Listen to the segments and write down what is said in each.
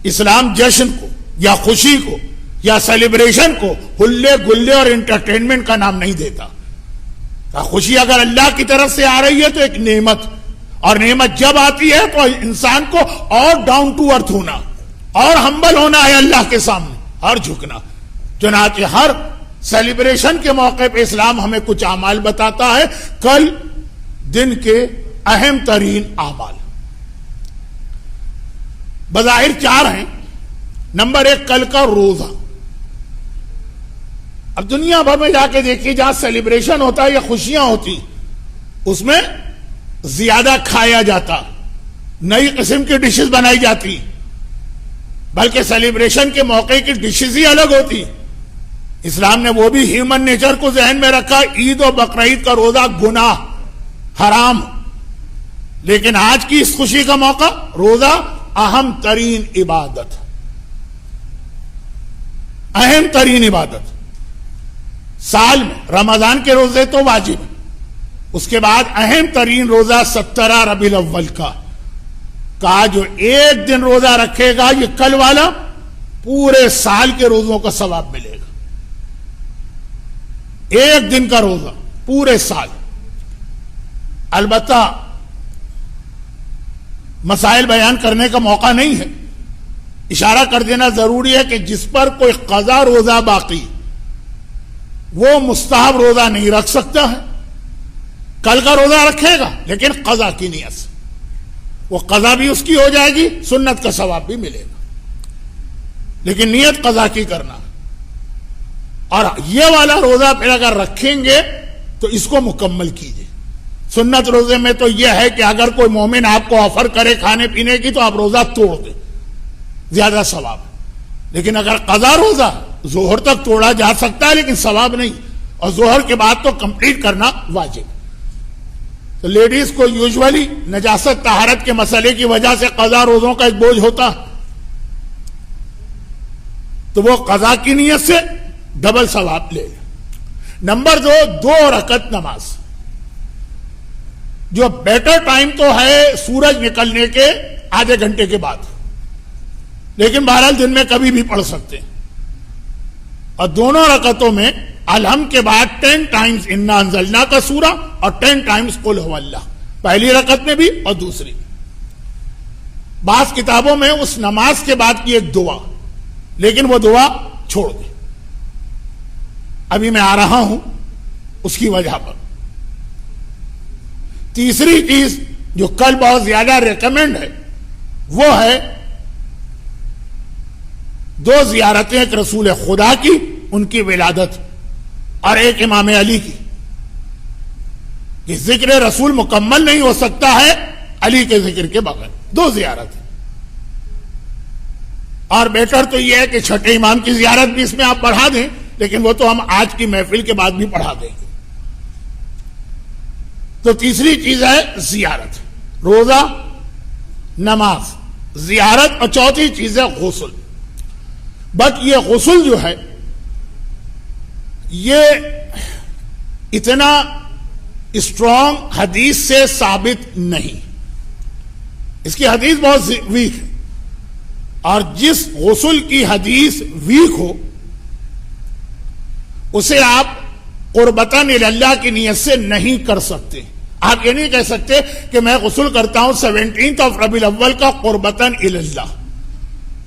اسلام جشن کو یا خوشی کو یا سیلیبریشن کو ہلے گلے اور انٹرٹینمنٹ کا نام نہیں دیتا. خوشی اگر اللہ کی طرف سے آ رہی ہے تو ایک نعمت، اور نعمت جب آتی ہے تو انسان کو اور ڈاؤن ٹو ارتھ ہونا اور ہمبل ہونا ہے اللہ کے سامنے اور جھکنا. چنانچہ ہر سیلیبریشن کے موقع پہ اسلام ہمیں کچھ اعمال بتاتا ہے. کل دن کے اہم ترین اعمال بظاہر 4 ہیں. نمبر 1 کل کا روزہ. اب دنیا بھر میں جا کے دیکھیے جہاں سیلیبریشن ہوتا ہے یا خوشیاں ہوتی اس میں زیادہ کھایا جاتا، نئی قسم کی ڈشز بنائی جاتی، بلکہ سیلیبریشن کے موقع کی ڈشز ہی الگ ہوتی. اسلام نے وہ بھی ہیومن نیچر کو ذہن میں رکھا. عید و بقرعید کا روزہ گناہ، حرام، لیکن آج کی اس خوشی کا موقع روزہ اہم ترین عبادت، اہم ترین عبادت. سال میں رمضان کے روزے تو واجب ہیں، اس کے بعد اہم ترین روزہ 17 ربیع الاول کا کہا جو ایک دن روزہ رکھے گا یہ کل والا پورے سال کے روزوں کا ثواب ملے گا. ایک دن کا روزہ پورے سال. البتہ مسائل بیان کرنے کا موقع نہیں ہے، اشارہ کر دینا ضروری ہے کہ جس پر کوئی قضا روزہ باقی وہ مستحب روزہ نہیں رکھ سکتا ہے. کل کا روزہ رکھے گا لیکن قضا کی نیت سے، وہ قضا بھی اس کی ہو جائے گی، سنت کا ثواب بھی ملے گا، لیکن نیت قضا کی کرنا. اور یہ والا روزہ پھر اگر رکھیں گے تو اس کو مکمل کیجیے. سنت روزے میں تو یہ ہے کہ اگر کوئی مومن آپ کو آفر کرے کھانے پینے کی تو آپ روزہ توڑ دیں، زیادہ ثواب ہے. لیکن اگر قضا روزہ ظہر تک توڑا جا سکتا ہے لیکن ثواب نہیں، اور ظہر کے بعد تو کمپلیٹ کرنا واجب. تو لیڈیز کو یوزولی نجاست طہارت کے مسئلے کی وجہ سے قضا روزوں کا ایک بوجھ ہوتا، تو وہ قضا کی نیت سے ڈبل ثواب لے لیں. نمبر 2 رکعت نماز، جو بیٹر ٹائم تو ہے سورج نکلنے کے آدھے گھنٹے کے بعد، لیکن بہرحال دن میں کبھی بھی پڑھ سکتے ہیں. اور دونوں رکعتوں میں الحمد کے بعد 10 ٹائمز انا انزلنا کا سورہ اور 10 ٹائمز قل هو اللہ، پہلی رکعت میں بھی اور دوسری. بعض کتابوں میں اس نماز کے بعد کی ایک دعا، لیکن وہ دعا چھوڑ دیں. ابھی میں آ رہا ہوں اس کی وجہ پر. تیسری چیز جو کل بہت زیادہ ریکمینڈ ہے وہ ہے 2 زیارتیں، ایک رسول خدا کی ان کی ولادت اور ایک امام علی کی. کہ ذکر رسول مکمل نہیں ہو سکتا ہے علی کے ذکر کے بغیر. 2 زیارتیں. اور بیٹر تو یہ ہے کہ چھٹے امام کی زیارت بھی اس میں آپ پڑھا دیں، لیکن وہ تو ہم آج کی محفل کے بعد بھی پڑھا دیں گے. تو تیسری چیز ہے زیارت، روزہ، نماز، زیارت، اور چوتھی چیز ہے غسل. بٹ یہ غسل جو ہے یہ اتنا اسٹرانگ حدیث سے ثابت نہیں، اس کی حدیث بہت ویک ہے. اور جس غسل کی حدیث ویک ہو اسے آپ قربتاً اللہ کی نیت سے نہیں کر سکتے. آپ یہ نہیں کہہ سکتے کہ میں غسل کرتا ہوں 17 ربیع الاول کا قربتاً اللہ.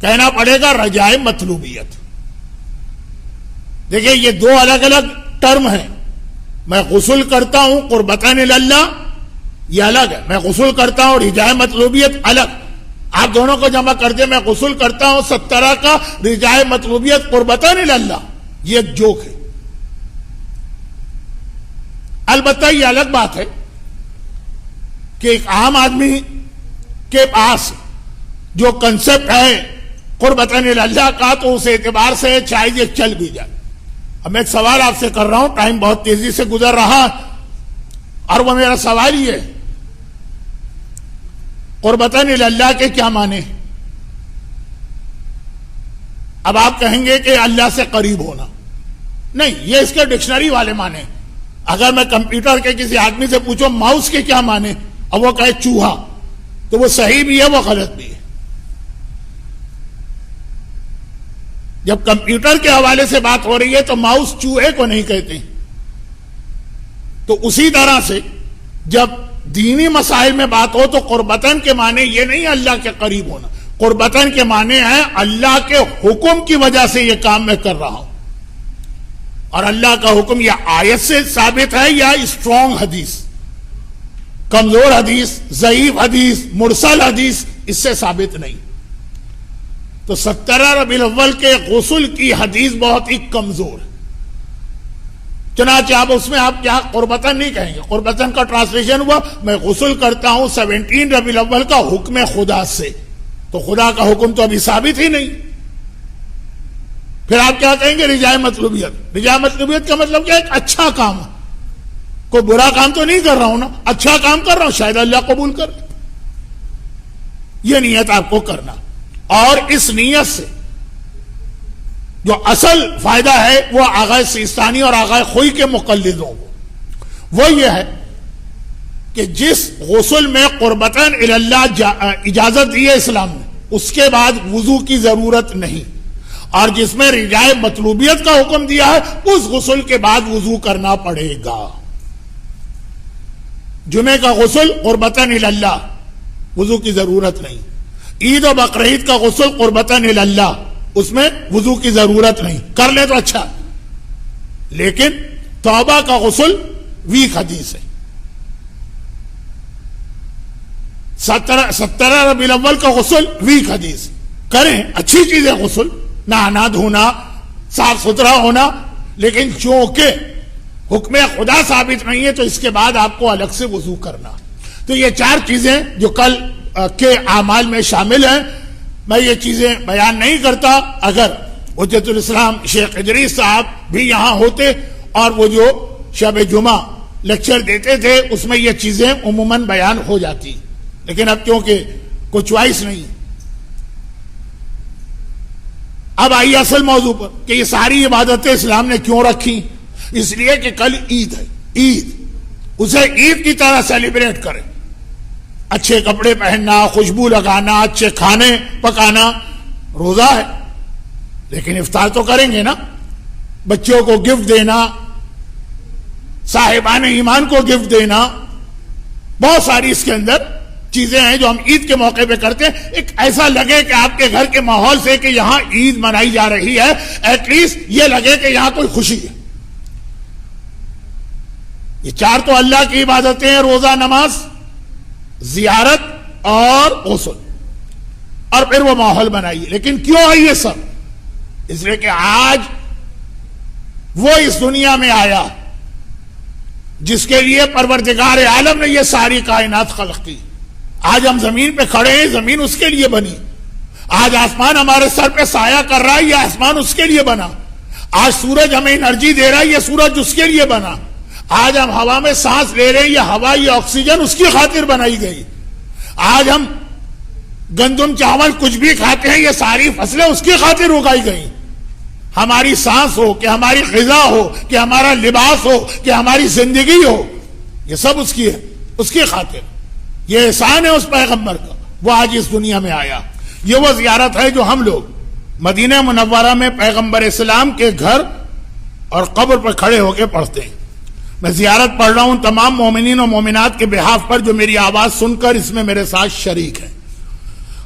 کہنا پڑے گا رجائے مطلوبیت. دیکھیں یہ 2 الگ الگ ٹرم ہیں. میں غسل کرتا ہوں قربتاً اللہ یہ الگ ہے، میں غسل کرتا ہوں رجائے مطلوبیت الگ. آپ دونوں کو جمع کر دیں، میں غسل کرتا ہوں 17 کا رجائے مطلوبیت قربتاً اللہ، یہ ایک جوک ہے. البتہ یہ الگ بات ہے کہ ایک عام آدمی کے پاس جو کنسپٹ ہے قربتاً اللہ کا تو اس اعتبار سے شاید یہ چل بھی جائے. اب میں ایک سوال آپ سے کر رہا ہوں، ٹائم بہت تیزی سے گزر رہا، اور وہ میرا سوال یہ ہے قربتاً اللہ کے کیا معنی؟ اب آپ کہیں گے کہ اللہ سے قریب ہونا. نہیں، یہ اس کے ڈکشنری والے معنی. اگر میں کمپیوٹر کے کسی آدمی سے پوچھوں ماؤس کے کیا معنی اور وہ کہے چوہا، تو وہ صحیح بھی ہے وہ غلط بھی ہے. جب کمپیوٹر کے حوالے سے بات ہو رہی ہے تو ماؤس چوہے کو نہیں کہتے. تو اسی طرح سے جب دینی مسائل میں بات ہو تو قربتاً کے معنی یہ نہیں اللہ کے قریب ہونا. قربتاً کے معنی ہے اللہ کے حکم کی وجہ سے یہ کام میں کر رہا ہوں. اور اللہ کا حکم یا آیت سے ثابت ہے یا اسٹرانگ حدیث, کمزور حدیث, ضعیف حدیث, مرسل حدیث, اس سے ثابت نہیں. تو 17 ربیع الاول کے غسل کی حدیث بہت ہی کمزور ہے. چنانچہ آپ اس میں آپ کیا قربتاً نہیں کہیں گے. قربتاً کا ٹرانسلیشن ہوا میں غسل کرتا ہوں 17 ربیع الاول کا حکم خدا سے. تو خدا کا حکم تو ابھی ثابت ہی نہیں. پھر آپ کیا کہیں گے رجاء مطلوبیت. رجاء مطلوبیت کا مطلب کیا ہے؟ ایک اچھا کام ہے. کوئی برا کام تو نہیں کر رہا ہوں نا, اچھا کام کر رہا ہوں, شاید اللہ قبول کر. یہ نیت آپ کو کرنا. اور اس نیت سے جو اصل فائدہ ہے وہ آغا سیستانی اور آغا خوئی کے مقلدوں کو, وہ یہ ہے کہ جس غسل میں قربتاً اللہ اجازت دی ہے اسلام نے, اس کے بعد وضو کی ضرورت نہیں. اور جس میں رجاء مطلوبیت کا حکم دیا ہے اس غسل کے بعد وضو کرنا پڑے گا. جمعے کا غسل قربتاً اللہ, وضو کی ضرورت نہیں. عید و بقرعید کا غسل قربتاً اللہ, اس میں وضو کی ضرورت نہیں. کر لے تو اچھا. لیکن توبہ کا غسل ویک حدیث ہے. 17 ربیع الاول کا غسل ویک حدیث. کریں, اچھی چیز ہے غسل, نہانا دھونا, صاف ستھرا ہونا, لیکن چونکہ حکم خدا ثابت نہیں ہے تو اس کے بعد آپ کو الگ سے وضو کرنا. تو یہ 4 چیزیں جو کل کے اعمال میں شامل ہیں, میں یہ چیزیں بیان نہیں کرتا. اگر حجت الاسلام شیخ ادریس صاحب بھی یہاں ہوتے اور وہ جو شب جمعہ لیکچر دیتے تھے اس میں یہ چیزیں عموماً بیان ہو جاتی, لیکن اب کیونکہ کوئی چوائس نہیں. اب آئیے اصل موضوع پر کہ یہ ساری عبادتیں اسلام نے کیوں رکھی. اس لیے کہ کل عید ہے. عید, اسے عید کی طرح سیلیبریٹ کریں. اچھے کپڑے پہننا, خوشبو لگانا, اچھے کھانے پکانا. روزہ ہے لیکن افطار تو کریں گے نا. بچوں کو گفٹ دینا, صاحبان ایمان کو گفٹ دینا, بہت ساری اس کے اندر چیزیں ہیں جو ہم عید کے موقع پہ کرتے ہیں. ایک ایسا لگے کہ آپ کے گھر کے ماحول سے کہ یہاں عید منائی جا رہی ہے, ایٹ لیسٹ یہ لگے کہ یہاں کوئی خوشی ہے. یہ 4 تو اللہ کی عبادتیں ہیں, روزہ, نماز, زیارت اور غسل, اور پھر وہ ماحول بنائیے. لیکن کیوں ہے یہ سب؟ اس لیے کہ آج وہ اس دنیا میں آیا جس کے لیے پروردگار عالم نے یہ ساری کائنات خلق کی. آج ہم زمین پہ کھڑے ہیں, زمین اس کے لیے بنی. آج آسمان ہمارے سر پہ سایہ کر رہا ہے, یہ آسمان اس کے لیے بنا. آج سورج ہمیں انرجی دے رہا ہے, یہ سورج اس کے لیے بنا. آج ہم ہوا میں سانس لے رہے ہیں, یہ ہوا, یہ آکسیجن اس کی خاطر بنائی گئی. آج ہم گندم, چاول کچھ بھی کھاتے ہیں, یہ ساری فصلیں اس کی خاطر اگائی گئی. ہماری سانس ہو, کہ ہماری غذا ہو, کہ ہمارا لباس ہو, کہ ہماری زندگی ہو, یہ سب اس کی ہے, اس کی خاطر. یہ احسان ہے اس پیغمبر کا, وہ آج اس دنیا میں آیا. یہ وہ زیارت ہے جو ہم لوگ مدینہ منورہ میں پیغمبر اسلام کے گھر اور قبر پر کھڑے ہو کے پڑھتے ہیں. میں زیارت پڑھ رہا ہوں تمام مومنین و مومنات کے بحاف پر جو میری آواز سن کر اس میں میرے ساتھ شریک ہیں.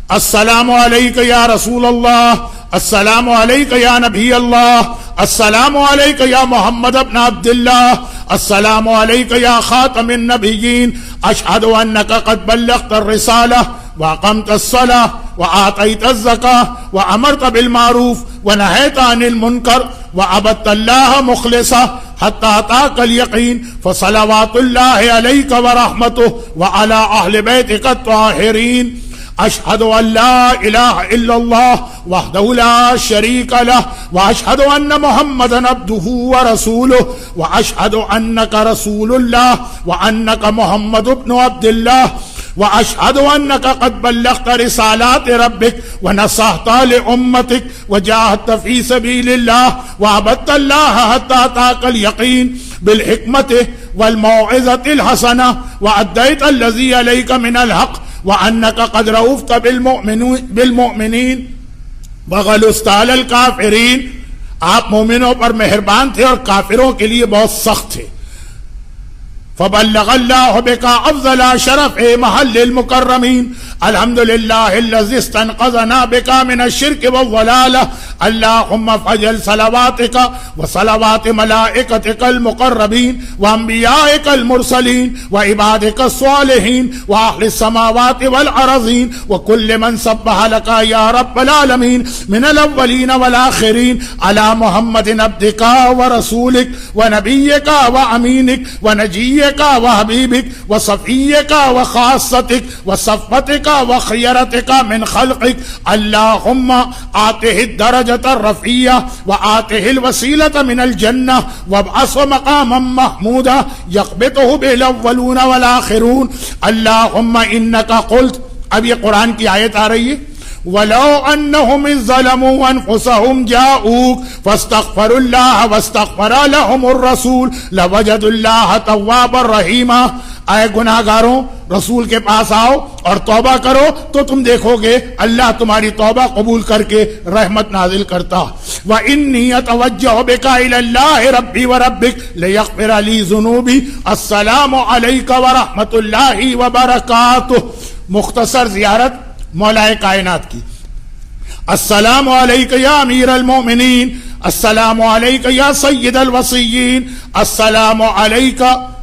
السلام علیک یا رسول اللہ, السلام علیک یا نبی اللہ, السلام علیک یا محمد ابن عبداللہ, السلام علیک یا خاتم النبیین, اشہد انک قد بلغت الرسالہ واقمت الصلاة وآتیت الزکاة وامرت بالمعروف ونہیت عن المنکر وعبدت اللہ مخلصا حتی اتاک الیقین فصلوات اللہ علیک ورحمتہ وعلی اہل بیتک الطاہرین. اشہد ان لا الہ الا اللہ وحدہ لا شریک لہ واشہد ان محمدا عبدہ ورسولہ واشہد انک رسول اللہ وانک محمد ابن عبد اللہ واشہد انک قد بلغت رسالات ربک ونصحت لامتک وجاہدت فی سبیل اللہ وعبدت اللہ حتی اتاک الیقین بالحکمت والموعظۃ الحسنہ وادیت الذی علیک من الحق وَأَنَّكَ قَدْ رَؤُفْتَ بِالْمُؤْمِنِينَ. وغلظت علی الکافرین، آپ مومنوں پر مہربان تھے اور کافروں کے لیے بہت سخت تھے. فبلغ اللہ بک افضل شرف محل المکرمین. الحمد للہ الذی استنقذنا بک من الشرک والضلالہ. اللہم فاجعل صلواتک وصلوات ملائکتک المقربین وانبیائک المرسلین وعبادک الصالحین واہل السماوات والارضین وکل من سبح لک یا رب العالمین من الاولین والآخرین علی محمد عبدک ورسولک ونبیک وامینک ونجیک وحبیبک وصفیک وخاصتک وصفتک وخیرتک من خلقک. اللہم آتہ الدرجۃ الرفیع وآتہ الوسیلۃ من الجنہ وابعثہ مقاما محمودا یقبضہ به الاولون والآخرون. اللہم انک قلت، اب یہ قرآن کی آیت آ رہی ہے، وَلَوْ أَنَّهُمْ إِذْ ظَلَمُوا أَنفُسَهُمْ جَاءُوكَ فَاسْتَغْفَرُوا اللَّهَ وَاسْتَغْفَرَ لَهُمُ الرَّسُولُ لَوَجَدُوا اللَّهَ تَوَّابًا رَحِيمًا. اے گناہ گاروں، رسول کے پاس آؤ اور توبہ کرو تو تم دیکھو گے اللہ تمہاری توبہ قبول کر کے رحمت نازل کرتا. وَإِنِّي أَتَوَجَّهُ بِكَ إِلَى اللَّهِ رَبِّي وَرَبِّكَ لِيَغْفِرَ لِي ذُنُوبِي. السلام علیکم ورحمۃ اللہ وبرکاتہ. مختصر زیارت مولا کائنات کی. السلام علیکم یا امیر المومنین، السلام علیکم یا سید الوصیین، السلام علیکم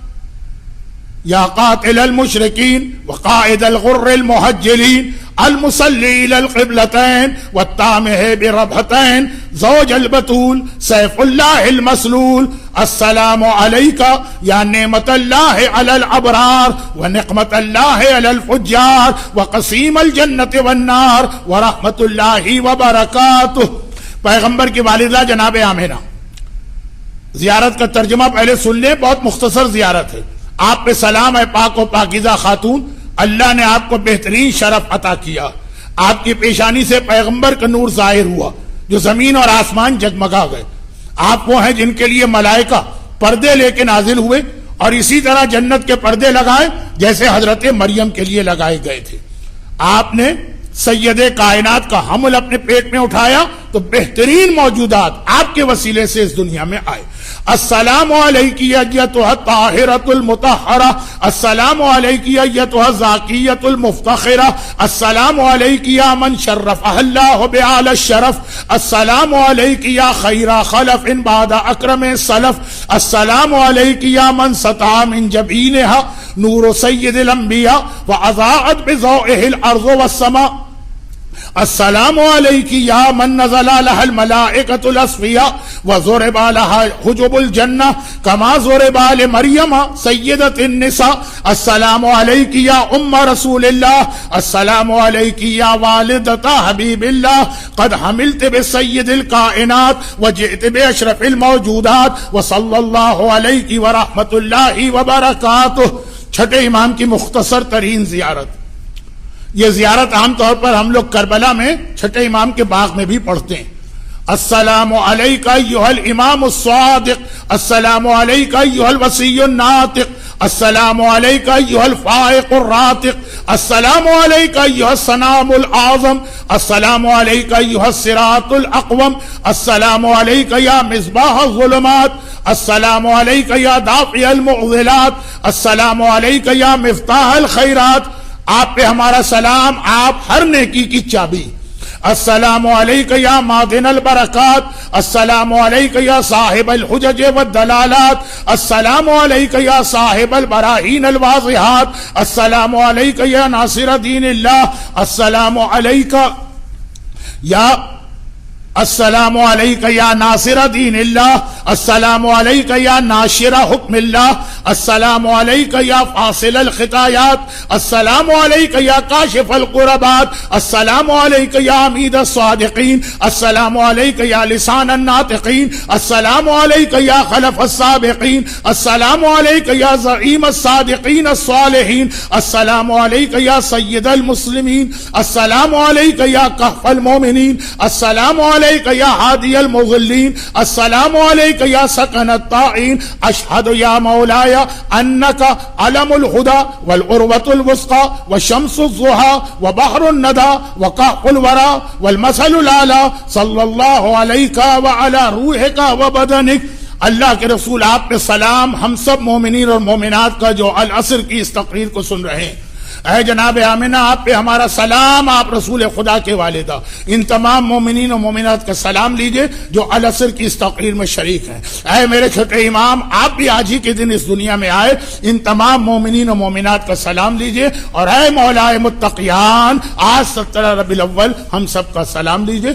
یا قاتل المشرکین وقائد الغر المحجلین المصلی الى القبلتین والتامح بربحتین زوج البتول سیف اللہ المسلول. السلام علیکہ یا نعمت اللہ علی الابرار ونقمت اللہ علی الفجار وقسیم الجنت والنار ورحمت اللہ وبرکاتہ. پیغمبر کی والدہ جناب آمنہ. زیارت کا ترجمہ پہلے سن لیں، بہت مختصر زیارت ہے. آپ پہ سلام ہے پاک و پاکیزہ خاتون، اللہ نے آپ کو بہترین شرف عطا کیا. آپ کی پیشانی سے پیغمبر کا نور ظاہر ہوا جو زمین اور آسمان جگمگا گئے. آپ وہ ہیں جن کے لیے ملائکہ پردے لے کے نازل ہوئے اور اسی طرح جنت کے پردے لگائے جیسے حضرت مریم کے لیے لگائے گئے تھے. آپ نے سید کائنات کا حمل اپنے پیٹ میں اٹھایا تو بہترین موجودات آپ کے وسیلے سے اس دنیا میں آئے. السلام علیکی ایتھا الطاہرۃ المطہرہ، السلام علیکی ایتھا الزاکیۃ المفتخرہ، السلام علیکی یا من شرفہ اللہ بأعلی الشرف، السلام علیکی یا خیر خلف بعد اکرم سلف، السلام علیکی یا من سطع من جبینہا نور سید الانبیاء واضاءت بضوئہ الارض والسماء. السلام علیکی یا من نزل لها الملائکۃ الاصفیاء وضرب لها حجب الجنہ کما ضرب لمریم سیدۃ النساء. السلام علیکی یا ام رسول اللہ، السلام علیکی یا والدۃ حبیب اللہ، قد حملت بسید الکائنات وجئت باشرف الموجودات وصلی اللہ علیکی ورحمۃ اللہ وبرکاتہ. چھٹے امام کی مختصر ترین زیارت. یہ زیارت عام طور پر ہم لوگ کربلا میں چھٹے امام کے باغ میں بھی پڑھتے ہیں. السلام علیکہ ایھا الامام الصادق، السلام علیکہ ایھا الوصی الناطق، السلام علیکہ ایھا الفائق الراتق، السلام علیکہ ایھا السنام الاعظم، السلام علیکہ ایھا الصراط الاقوم، السلام علیکہ یا مصباح الظلمات، السلام علیکہ یا دافع المعضلات، السلام علیکہ یا مفتاح الخیرات. آپ پہ ہمارا سلام، آپ ہر نیکی کی چابی. السلام علیکہ یا معدن البرکات، السلام علیکہ یا صاحب الحجج والدلالات، السلام علیکہ یا صاحب البراہین الواضحات، السلام علیکہ یا ناصر دین اللہ، السلام علیکہ یا السلام علیکہ یا ناصر دین اللہ، السلام علیکہ یا ناشر حکم اللہ، السلام علیکہ یا فاصل الخطایات، السلام علیکہ یا کاشف القربات، السلام علیکہ یا امید الصادقین، السلام علیکہ یا لسان الناطقین، السلام علیکہ یا خلف السابقین، السلام علیکہ یا زعیم الصادقین الصالحین، السلام علیکہ یا سید المسلمین، السلام علیکہ یا کہف المومنین، السلام علیکہ یا ہادی المضلین، السلام علیکہ علیک یا سکن الطاعین اشہد یا مولایا انک علم الہدی والعروۃ الوثقی وشمس الضحی وبحر الندی وقاح الورى والمثل الاعلی صلی اللہ علیک وعلی روحک وبدنک۔ اللہ کے رسول آپ پہ سلام ہم سب مومنین اور مومنات کا جو العصر کی اس تقریر کو سن رہے ہیں۔ اے جناب آمنہ آپ پہ ہمارا سلام، آپ رسول خدا کے والدہ، ان تمام مومنین و مومنات کا سلام لیجئے جو العصر کی اس تقریر میں شریک ہیں۔ اے میرے چھوٹے امام آپ بھی آج ہی کے دن اس دنیا میں آئے، ان تمام مومنین و مومنات کا سلام لیجئے، اور اے مولا متقیان آج 17 ربیع الاول ہم سب کا سلام لیجئے۔